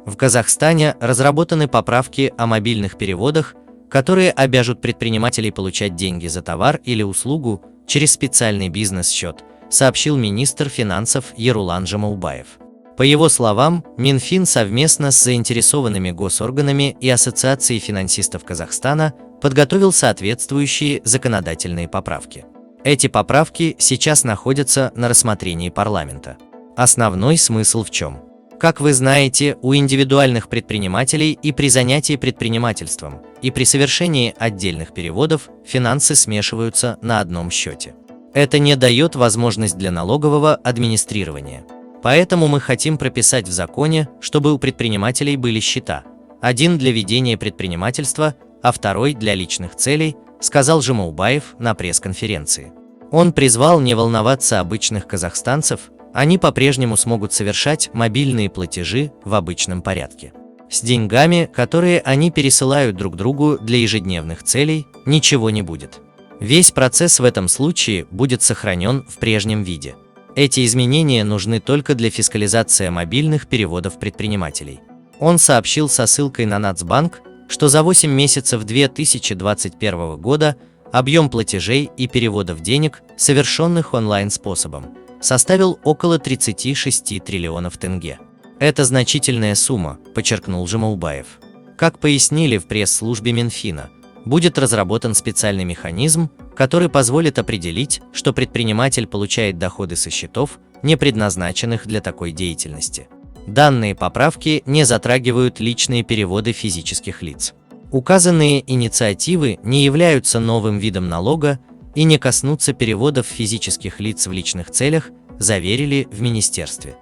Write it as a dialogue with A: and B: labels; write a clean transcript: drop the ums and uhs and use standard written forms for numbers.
A: В Казахстане разработаны поправки о мобильных переводах, которые обяжут предпринимателей получать деньги за товар или услугу через специальный бизнес-счет, сообщил министр финансов Ерулан Жамаубаев. По его словам, Минфин совместно с заинтересованными госорганами и Ассоциацией финансистов Казахстана подготовил соответствующие законодательные поправки. Эти поправки сейчас находятся на рассмотрении парламента. Основной смысл в чем? Как вы знаете, у индивидуальных предпринимателей и при занятии предпринимательством, и при совершении отдельных переводов финансы смешиваются на одном счете. Это не дает возможность для налогового администрирования. Поэтому мы хотим прописать в законе, чтобы у предпринимателей были счета. Один для ведения предпринимательства, а второй для личных целей, сказал Жамаубаев на пресс-конференции. Он призвал не волноваться обычных казахстанцев, они по-прежнему смогут совершать мобильные платежи в обычном порядке. С деньгами, которые они пересылают друг другу для ежедневных целей, ничего не будет. Весь процесс в этом случае будет сохранен в прежнем виде. Эти изменения нужны только для фискализации мобильных переводов предпринимателей. Он сообщил со ссылкой на Нацбанк, что за 8 месяцев 2021 года объем платежей и переводов денег, совершенных онлайн-способом, составил около 36 триллионов тенге. Это значительная сумма, подчеркнул Жамаубаев. Как пояснили в пресс-службе Минфина, будет разработан специальный механизм, который позволит определить, что предприниматель получает доходы со счетов, не предназначенных для такой деятельности. Данные поправки не затрагивают личные переводы физических лиц. Указанные инициативы не являются новым видом налога и не коснутся переводов физических лиц в личных целях, заверили в министерстве.